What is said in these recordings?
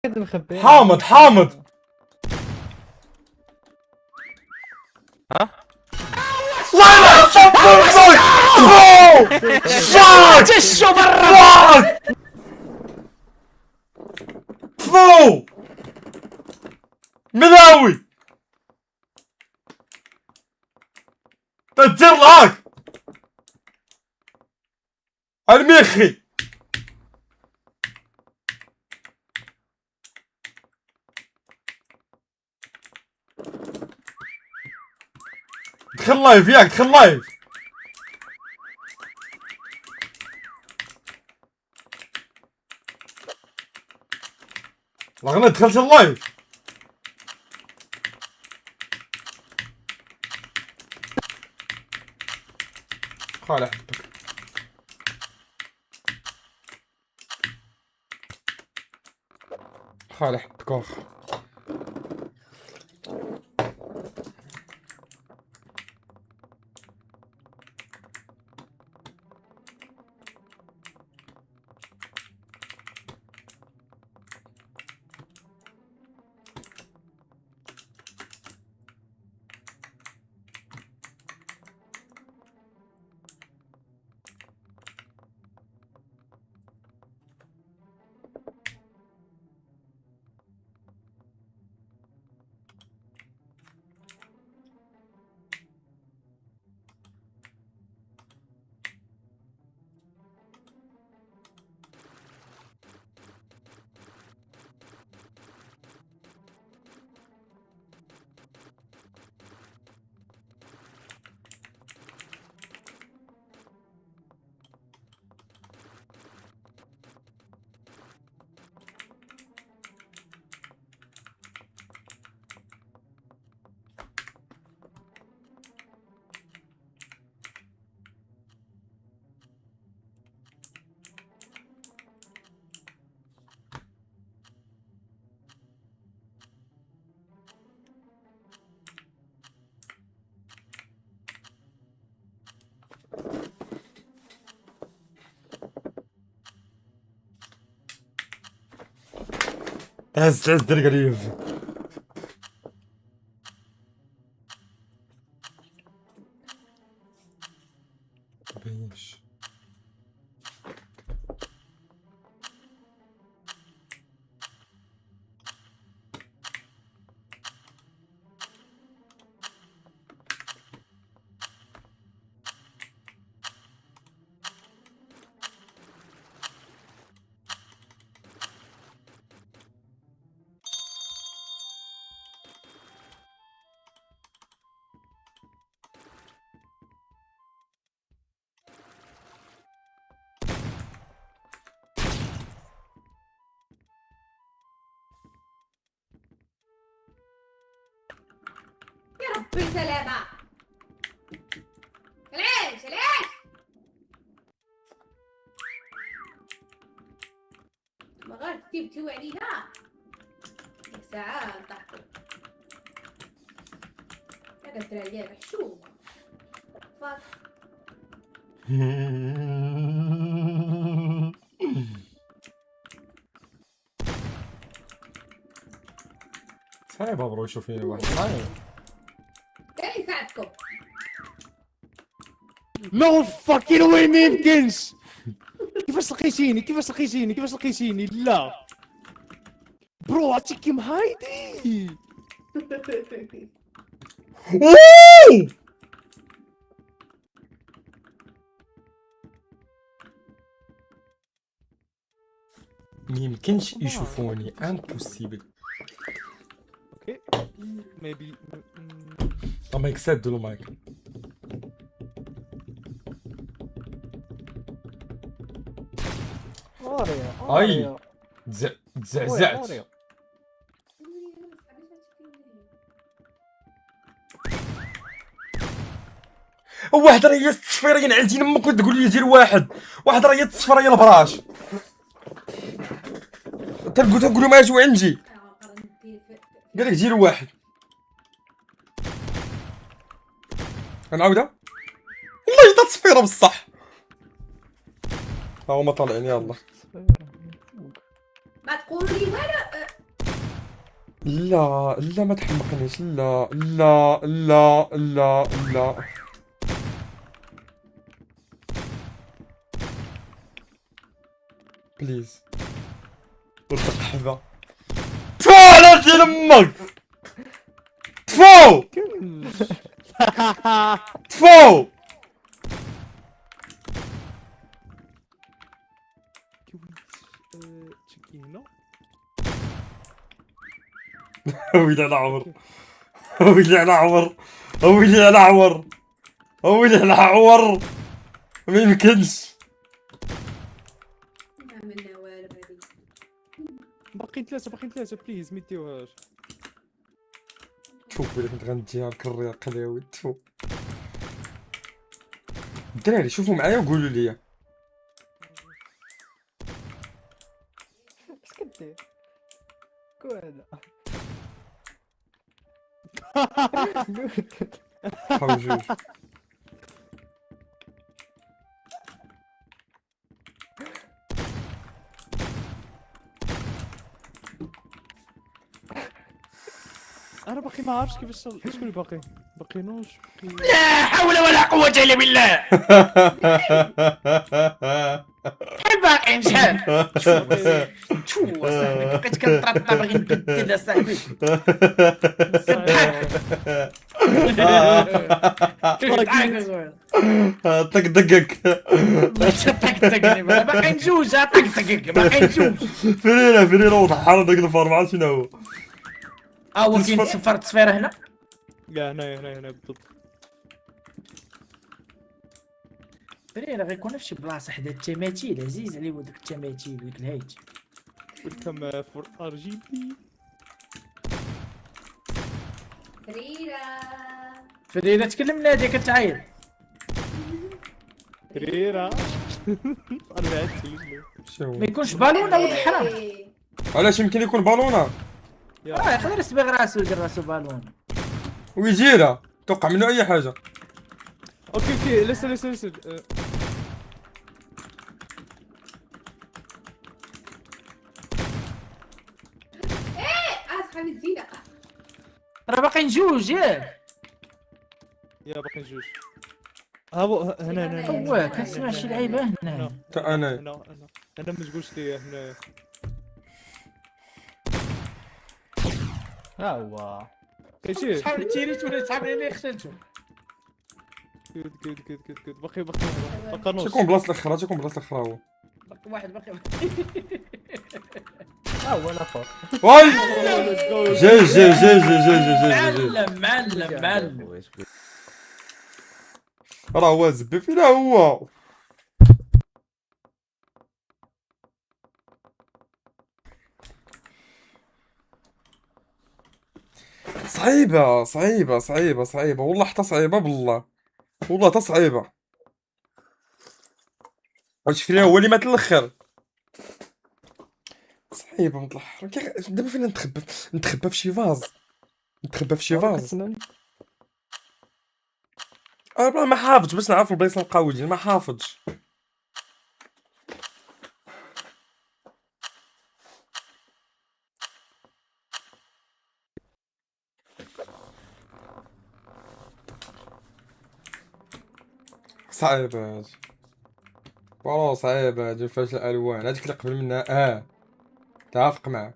حامض حامض. ها؟ لا لا فاك تشو برا. فو ملاوي تدير لهاك الميخي. دخل لايف ياك دخل لايف. رغم دخلت اللايف. خالي حبك خالي حبك اخ. هز قريب. بيش يا ربي سلامة. العيش العيش. ما غير تبتوي علينا ساعات ضحكوا. هذا ترى اليوم حشومة. فاك. صعب برو يشوفيني واحد صعب. كان يساعدكم. نو فاكين واي ما يمكنش. كيفاش لقيتيني كيفاش لقيتيني كيفاش لقيتيني؟ لا برو عطيكي مهايدي. ميمكنش يشوفوني امبوسيبل. اوكي ميبي المايك سد ولا مايك. اي تزعزعت. واحد راه هي التصفيرين عندي امك وتقول لي دير واحد راه هي التصفيرين البراش تنقولوا ما جاو عندي قال لك دير واحد. غنعاودها والله حتى تصفيره بصح. ها هما طالعين يلاه. ما تقولي والو. لا لا ما تحمقنيش، لا لا لا لا لا. بليز ورد قحبة. تفو على ديال امك، تفو تفو. تشيكينا. ويلي على عمر، ويلي على عمر، ويلي على عمر، ويلي على عمر. ما يمكنش. ما عملنا والو هذه. باقيين ثلاثة بليز ما ديوهاش. شوف ويلي كنت غنديها الكرية قلاوي. تفو الدراري شوفوا معايا وقولوا لي. اش كدير؟ كوالا بقاو جوج. انا باقي ما عرفتش كيفاش شكون اللي باقي. باقينوش لا حول ولا قوة إلا بالله. بحال باقي مشان شو اصاحبي بقيت كنطرطر باغي نبدل اصاحبي. طقطقك. طقطقني باقي نجوج طقطقك باقي نجوج. فريرة وضح على داك الفار، ما عرفت شنو هو. هو كاين صفر تصفيره هنا. كاع هنايا بالضبط. فريرة غيكون في شي بلاصة حدا التماثيل، عزيز عليه دوك التماثيل وديك الهيج. ويلكم فور ار جي بي. فريرة. فريرة تكلمنا هادي كتعيط. ريرا. 4 سنين. شنو ما يكونش بالونة ولد الحرام. إيه. علاش يمكن يكون بالونة يقدر يصبغ راسو يدير راسو بالونة. ويجيرها توقع منه اي حاجة. اوكي لسه صحابي تزينة. راه باقي نجوج ياك. يا باقي جوج. ها هو هنا هو كنسمع شي لعيبة هنا. تا انا انا ما تقولش لي هنا. ها هو كاين صحاب التيريت ولا صحاب اللي خسلتو. كود باقي نص. شكون بلاصة الاخرى، شكون بلاصة الاخرى هو. باقي واحد باقي. ها هو انا فوق. واي جي معلم. راه هو زبي فينا هو. صعيبة والله، حتى صعيبة بالله، والله حتى صعيبة. واش فينا هو اللي مات الاخر. صعيبة من الاخر. دابا فين نتخبى في شي فاز. انا ما حافظش باش نعرف البلايص القاودين، ما حافظش. صعيبة هادي والله، صعيبة هادي. فاش الالوان هاديك اللي قبل منها تعافق معاك.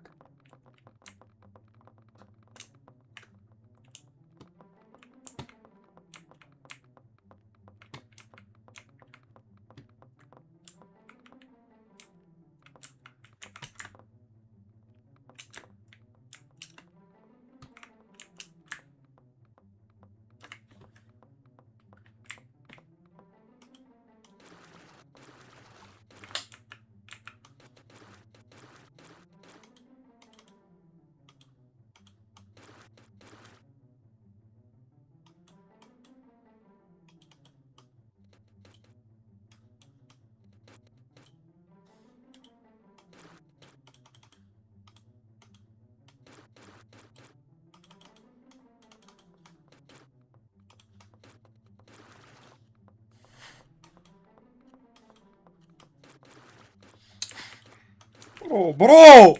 برو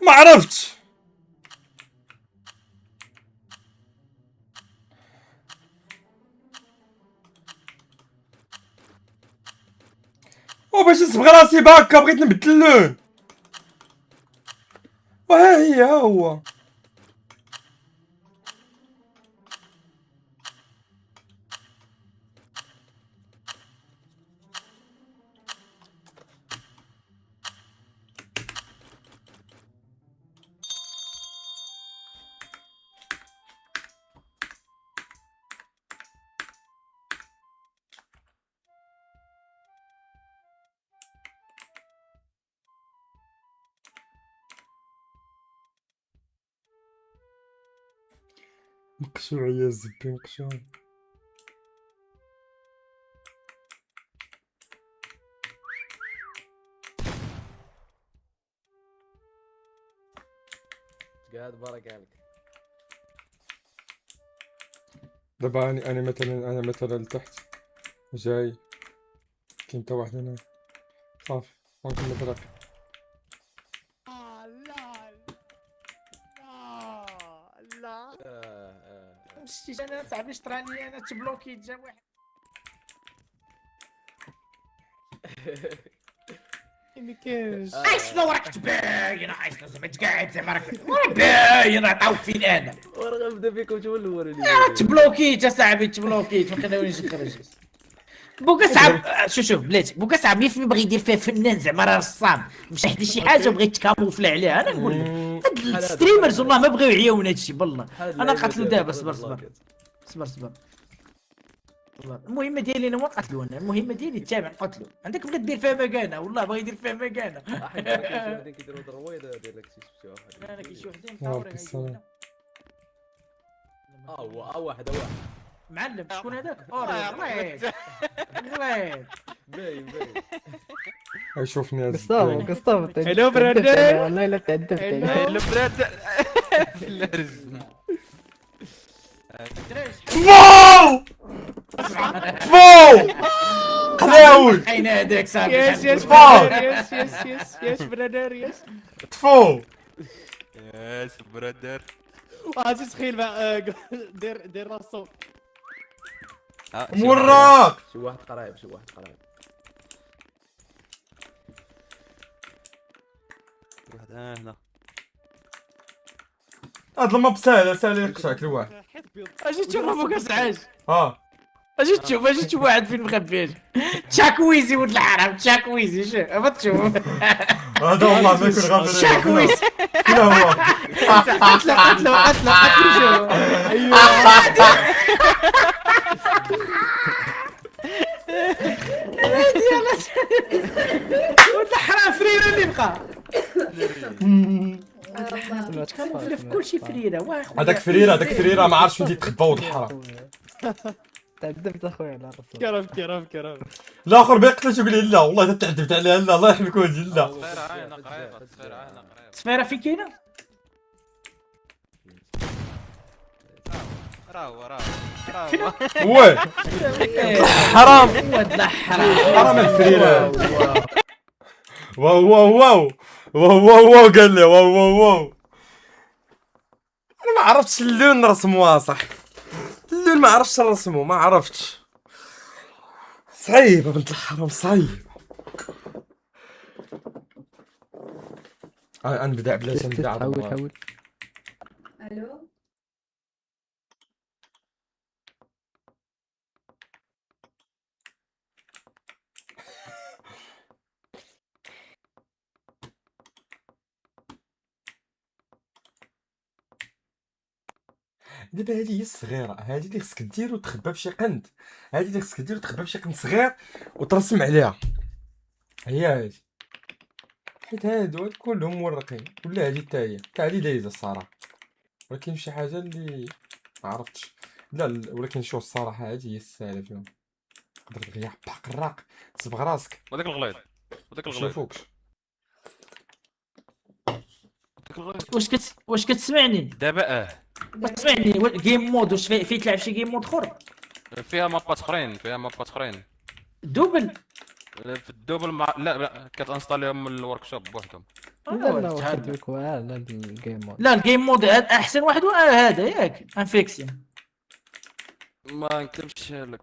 ما عرفتش. وباش نصبغ راسي باكا بغيت نبدل اللون. وها هي ها هو. مقشوع يا زبي مقشوع. قاعد برا قالك. دابا انا مثلا لتحت جاي كاين تا واحد هنا صافي ممكن نضرب. لا مشيت انا صاحبي شطراني انا تبلوكي جا واحد. ما كاينش. شنو راك تباين شنو زعما تقعد زعما راك باين عطاوك فين انا. ورا غنبدا فيكم نتوما الاولين. تبلوكيت اصاحبي تبلوكيت ما خلونيش نخرج. بوكا صعب شوف بلاتي بوكا صعب ملي بغى يدير فيها فنان زعما راه رسام مشى حدا شي حاجه بغى يتكاموفلا عليها انا نقول لك هاد الستريمرز والله ما بغاو يعيون هادشي بالله انا نقتلو دابا صبر صبر المهمه ديالي انا ما نقتلونا المهمه ديالي التابع نقتلو عندك بغى دير فيها مكانه والله بغى يدير فيها مكانه حيت كاين شي وحدين كيديروا درويضه ديال لك شي واحد. انا كاين شي وحدين يا السلام. هو واحد معلم شكون هذاك؟ غليظ باين يشوفني يا قصطاف زبي. قصطاف هلو برادر. والله الا تعذبت انا. البراد فو فو قلاول اين هذاك صاحبي يس برادر، يس برادر يس. طفو. يس برادر. عرفتي تخيل بقى دير راسو. وراك شي واحد قرايب واحد هنا. هاد الماب ساهل يقشعك الواحد. اجي تشوف ابوك اسعاج ها اجي تشوف واحد فين مخبيش تشاكويزي ولد الحرام تشاكويزي شوف ابا تشوف هذا والله ما يكون غير تشاكويزي شنو هو. قتلو شوف ولد الحرام فريرة اللي بقى كنفري في كلشي فريرة واه خويا هذاك فريرة ما عرفتش وين يتخبى ولد الحرام. تعذبت اخويا على راسك. كرف. الاخر بيقتلش يقول لي لا والله اذا تعذبت عليها لا الله يحميك وجهي لا. صفيرة عينه قريبة صفيرة عينه قريبة. صفيرة فين كاينة؟ راهو وي حرام ولد الحرام حرام الفريرة. واو قال لي واو. انا ما عرفتش اللون نرسموها صح. اللون ما عرفتش نرسمو ما عرفتش. صعيبة بنت الحرام صعيب. انا نبدا بلاش نبدا حاول. الو دابا هادي هي الصغيرة، هادي اللي خصك دير وتخبى بشي قند، هادي اللي خصك دير وتخبى بشي قند صغير وترسم عليها، هي هادي. حيت هادو كلهم مورقين، ولا هادي حتى هي، حتى هادي دايزة الصراحة، ولكن شي حاجة اللي معرفتش، لا ولكن شوف الصراحة هادي هي السهلة فيهم، تقدر تغير باق الراق، تصبغ راسك، وداك الغليظ مشوفوكش. واش كتسمعني؟ دابا تسمعني جيم مود واش فيه تلعب شي جيم مود اخر؟ فيها مابات اخرين دوبل في الدوبل لا كتانستاليهم من الورك شوب بوحدهم. لا لا تهدى. واخد لك لا الجيم مود. لا الجيم مود احسن واحد هو هذا ياك انفيكسيون. ما نكتبش لك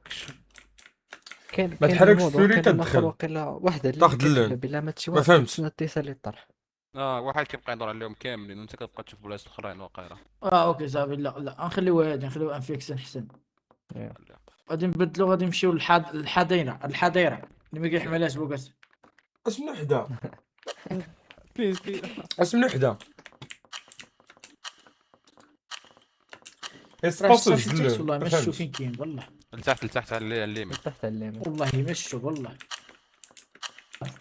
كاين ما تحركش المود سوري وكاين الاخر تدخل. وقيلا وحده اللي تاخد كتبدا اللون. بلا ما تشي ما واحد فهمتش. تسنى اتصال الطرح. واحد كيبقى يدور عليهم كاملين وانت كتبقى تشوف بلايص اخرين وقيله. اوكي صافي. لا نخليوه هذا، نخليوه انفيكسيون احسن. إيه. غادي نبدلو، غادي نمشيو الحضيره اللي ما كيحملهاش بوكاس. اش من وحده بليز بليز. اش من وحده راه اسباس صافي التكست الزلو والله ما ما شفتو فهمتش. فين كاين والله. لتحت على اليمين. تحت اليمين. والله ما شفتو والله.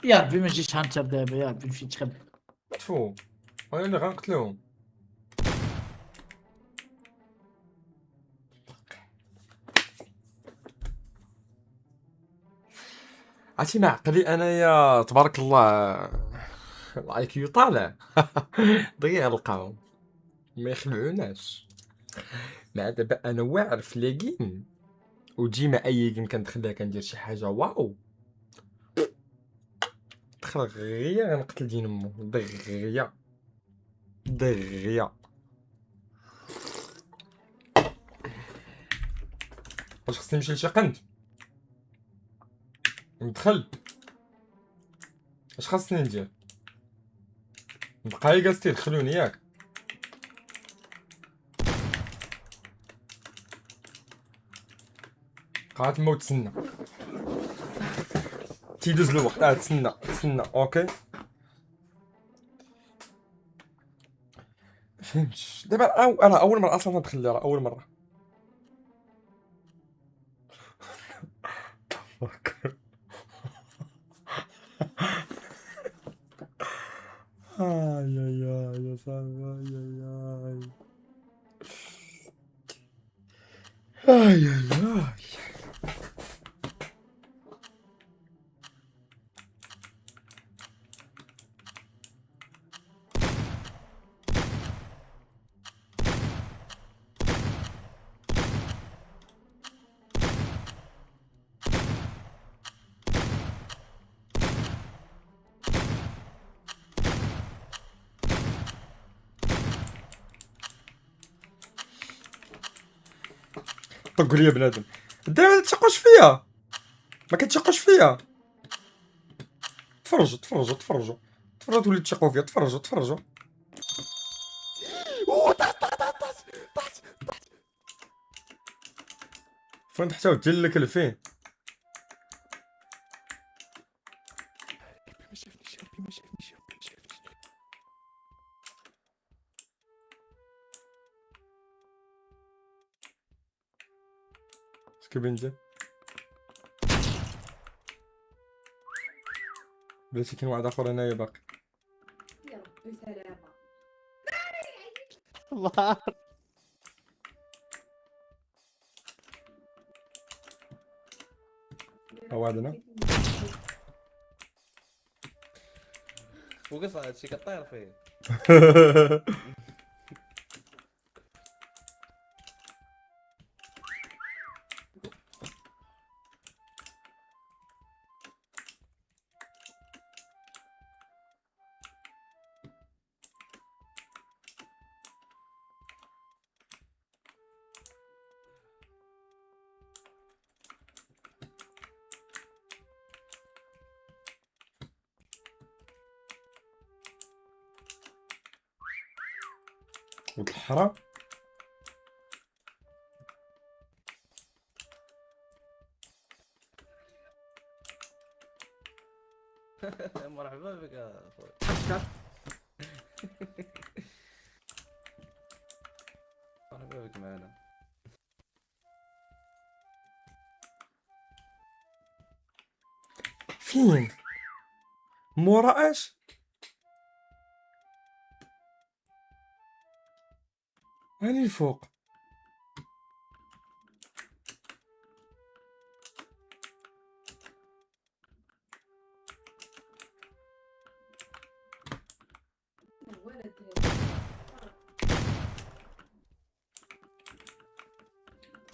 يا ربي ما جيش هانتر دابا، يا ربي مشيت تخدم. تفو انا اللي غنقتلهم. عرفتي ما عقلي انايا تبارك الله الاي كيو طالع ضيع القوم ما يخلعوناش. مع دابا انا واعر في لي جيم وديما اي جيم كندخلها كندير شي حاجه واو دغيا غنقتل دين امو دغيا واش خصني نمشي لشي قند ندخل اش خاصني ندير؟ نبقى جالس تيدخلوني ياك؟ قاعد تما وتسنى تيدوز الوقت. تسنى اوكي. فهمتش دابا انا اول مره اصلا ندخل لها اول مره. يا صاحبي اي طقوا لي بنادم دابا ما تشقوش فيا، ما كتشقوش فيا. تفرجوا تولي تشقوا فيا. تفرجوا طاح فين حتى ودي لك الفين. ما شافنيش ربي ما شافنيش. اسكو بنجي بلاتي كاين واحد اخر هنايا باقي. يا ربي سلامة. الله ها واحد هنا. وقص هادشي كطير فيه. ولد الحرام مرحبا بك يا اخوي. مرحبا بك معنا. فين مورا اش هاني الفوق. ولد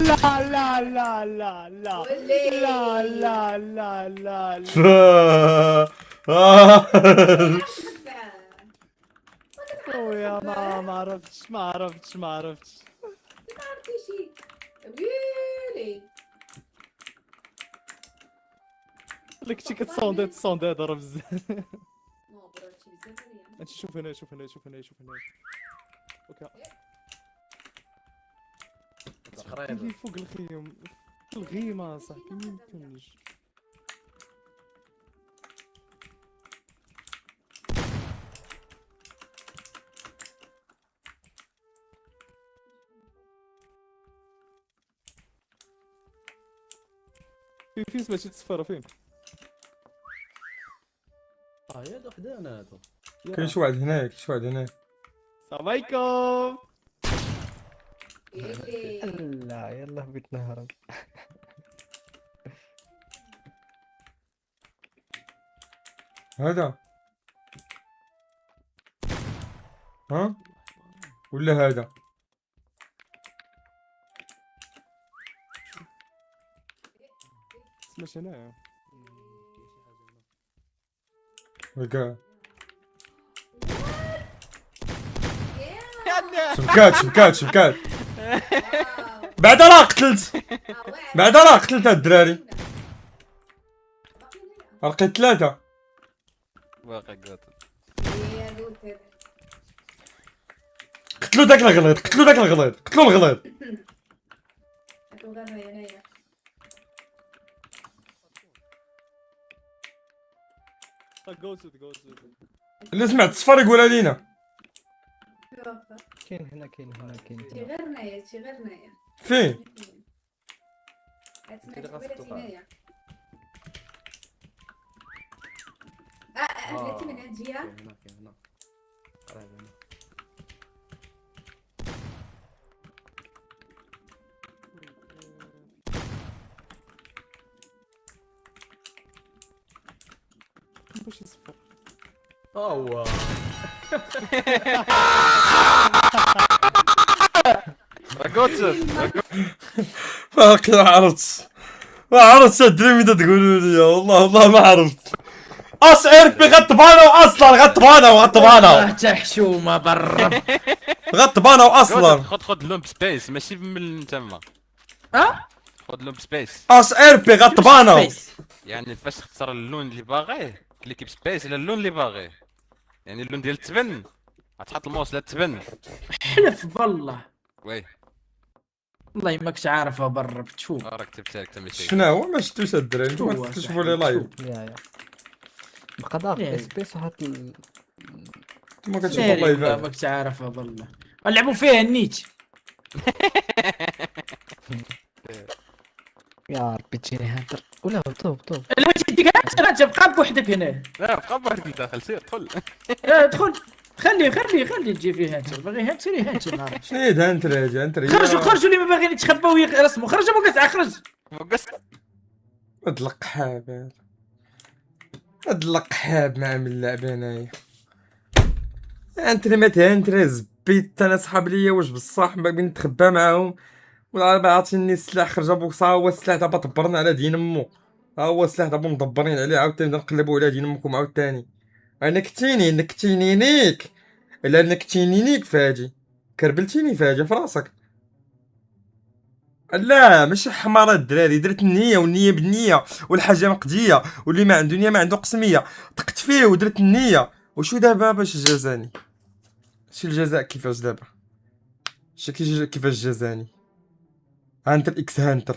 لا لا لا لا لا ولي. لا لا لا لا لا. خويا ما عرفتش ما عرفتي شي ويلي. لك شي تصوندي هضر بزاف. نو براتي بزاف عليا. انت شوف هنا اوكي قريب. اللي فوق الخيم الغيمة صاحبي ما يمكنش. فين سمعتي التصفيرة فين؟ هادو حدانا هادو. كاين شي واحد هنايا السلام عليكم. ويلي. لا يلا بغيت نهرب. هذا ها ولا هذا سمعت هنايا. هكا يا شبكات واو. بعدا راه قتلت واعر. هاد الدراري باقي هنايا. لقيت 3 باقي قاتل. يا دوت هذا. قتلوا داك الغليظ قتلوا الغليظ هاتو غير هنايا. غوسد اللي سمعت الصفر يقولها لينا كاين هنا شي غير هنايا فين سمعت كده قبيلة غصبتو هنايا. بلاتي من هاد الجهة. هنا قريب هنا. باش يصفر. هو قاتل. ما عرفت ادري متى تقولوا لي والله ما عرفت اصعر بغطبانه واصلا غطبانه تحشومه برا. غطبانه واصلا خد لومب سبيس ماشي من تما. ها خد لومب سبيس اصعر بغطبانه يعني فاش تختار اللون اللي باغيه كليكي بسبيس على اللون اللي باغيه يعني اللون ديال التبن غتحط الماوس للتبن. حلف بالله وي والله ماكش عارفها برا بتشوف. راك كتبتها لك تما شي. شنو هو ما شفتوش الدراري شو نتوما هو تشوفوا لي صاحبي، لايف يا بقى ضاغط إيه. سبيس وحط نتوما كتشوفوا ناري والله اللايفات ماكش عارفها بالله. نلعبوا فيها النيت. يا ربي تجيني هانتر ولا طوب لا تديك انت تبقى بوحدك هنا. لا بقى بوحدك لداخل سير دخل. ادخل خلي تجي فيه هانتر باغي هانتر هانتر نعرف. شنو هي هانتر يا هانتر خرجوا اللي ما باغيين يتخباو يرسموا. خرج ابو قزعه خرج. فوقس هاد القحاب هاد القحاب ما عامل اللعبه انايا هانتر مات هانتر زبيت انا صحاب ليا واش بصح ما بين نتخبى معاهم ولا عاطيني السلاح خرج ابو صا هو السلاح دابا دبرنا على دين امو ها هو السلاح دابا مدبرين عليه عاوتاني نقلبوا على دين امكم عاوتاني نكتينيك الا نكتينينيك فاجي كربلتيني فاجي في راسك لا ماشي حمارة الدراري درت النية والنية بالنية والحاجة مقدية واللي ما عنده نية ما عنده قسمية طقت فيه ودرت النية وشو دابا باش جازاني شي الجزاء كيفاش دابا كيفاش جازاني هانتر اكس هانتر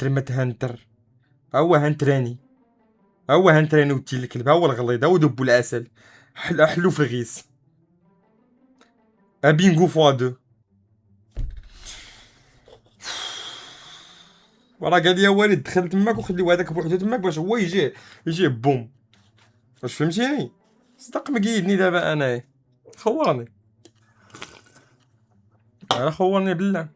مات هانتر هو هانتراني وتي الكلب هو الغليظ هو دبو العسل حلو في الغيس ابينغو فوا دو وراه قال لي والد دخل تماك وخليو هذاك بوحدو تماك باش هو يجي بوم واش فهمتيني صدق مقيدني دابا انايا خورني خورني بالله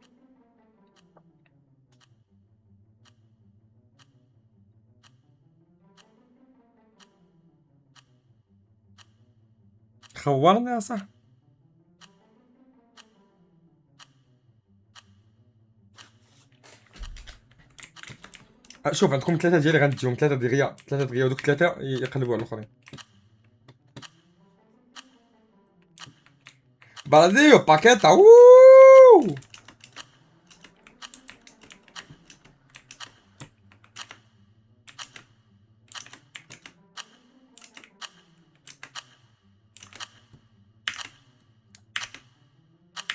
خورني يا صاحبي شوف عندكم 3 ديالي غنديهم 3 دغيا ودوك 3 يقلبوا على الاخرين برازيل باكيتا ووو.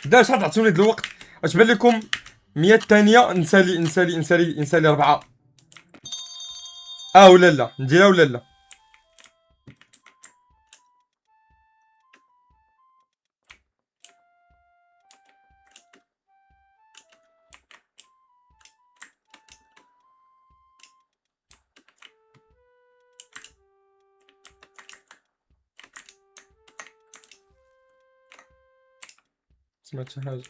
داش تعطوني الوقت. اش بان لكم 100 ثانيه نسالي 4 ولا لا نديرها ولا لا؟ سمعت شي حاجه.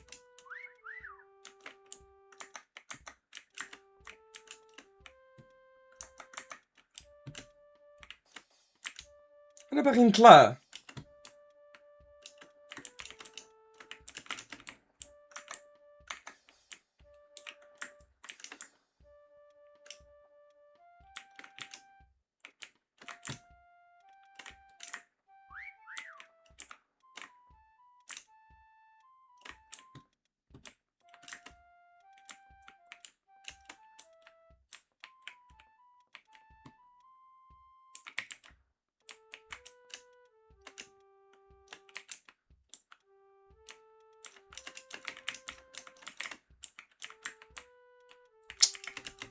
انا باغي نطلع.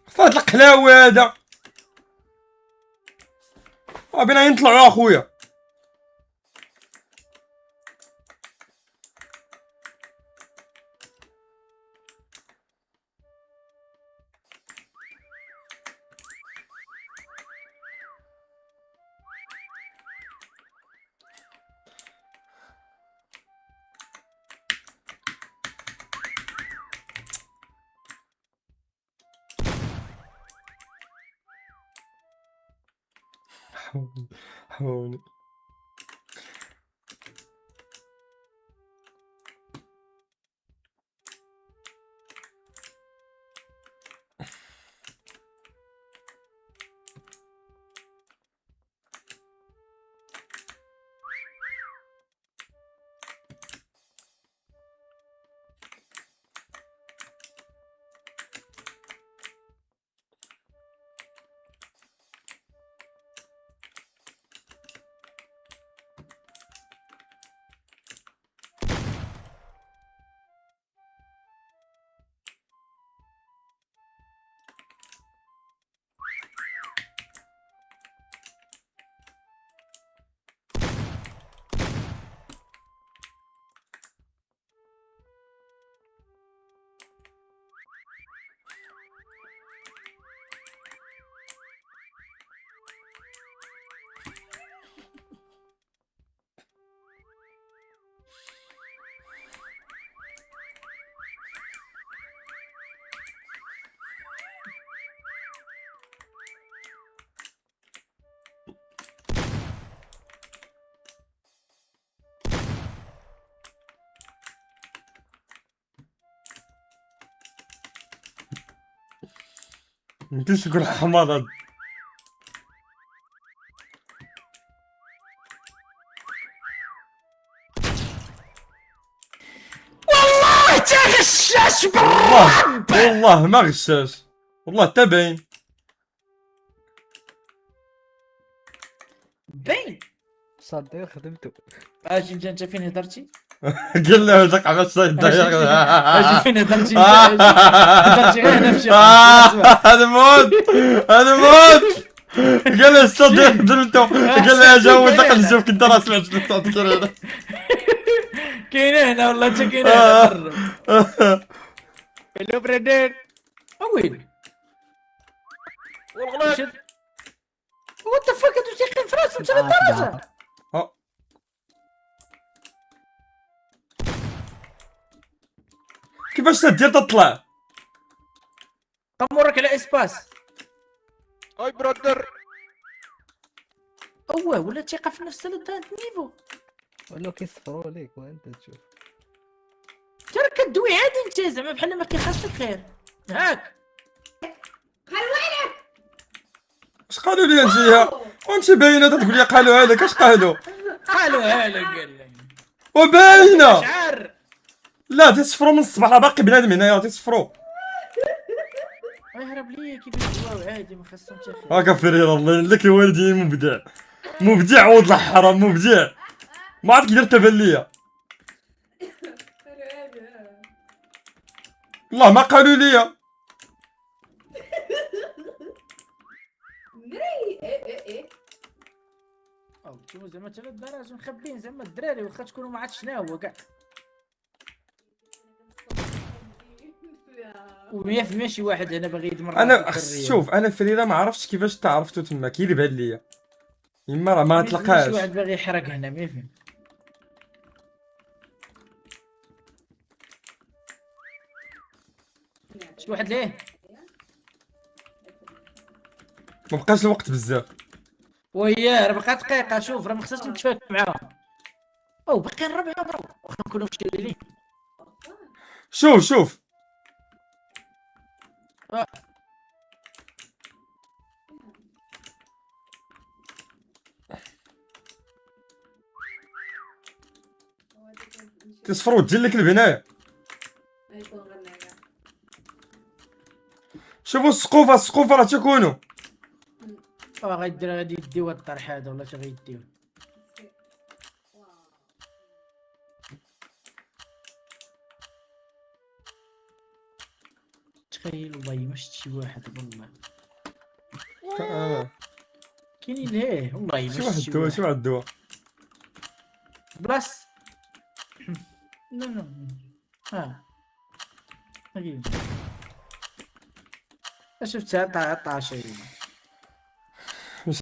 فهاد القلاوي هذا بينا ينطلعوا اخويا. حاولي. ميمكنش تكون حمار هاد. والله تغشاش بالرب. والله ما غشاش، والله تا باين. باين صدق خدمته. اجي انت فين هضرتي؟ قال له هذاك عباس اجي فين هضرتي؟ هضرتي غير هنا في هذا موت هذا موت. قال له استاذ خدمته، قال له جاوب دقل نشوف كنت راه سمعت الصوت كاين. كاين هنا والله انت كاين هنا. هلو برادر. وين؟ والغلط. وات ذا فاك هادو تيقين في راسهم حتى للدرجه. كيفاش تدير تطلع؟ قمرك على اسباس. اي برادر. اوه ولا تيقع في نفس النيفو. ولا كيصفروا ليك وانت تشوف. ترى كدوي عادي انت زعما بحال ما كيخاصك خير. هاك اش قالوا لي الجهه وانت باينه تقول لي قالوا هذاك. اش قالوا؟ قالوا هلا قال لي وباينه. شعر. لا تيصفروا من الصباح، راه باقي بنادم هنايا تيصفروا. يهرب لي كيف يجواو عادي ما خاصهم حتى خير. هاكا فريرة الله لك الوالدين مبدع. مبدع ولد الحرام مبدع. ما عرفت كي درت تبان ليا. والله ما قالوا لي. نري ايه او شوفوا زعما 3 دراج مخبين زعما الدراري واخا تكونوا ما عرفتش شنو هو كاع. و100% شي واحد هنا باغي يدمر انا شوف انا فريرة ما عرفتش كيفاش تعرفتو تما كي اللي بان ليا. يما راه ما شي تلقاش. واحد باغي يحرق هنا 100%. شي واحد ليه ما بقاش الوقت بزاف. وياه راه بقى دقيقه. شوف راه ما خصناش نتفاهم معاهم. او باقيين 4 برو واخا نكونوا مشكلين. شوف تصفروا تجي لك البنايه. شوفوا السقوفه راه تيكونوا. غادي يديو هاد الطرح هذا ولا شي غيديو. تخيل والله ما شفت شي واحد والله. كاينين ليه والله ما شي شفت واحد شي دوا واحد. شي واحد دوا. بلاص. لا هاكي شفتها 13.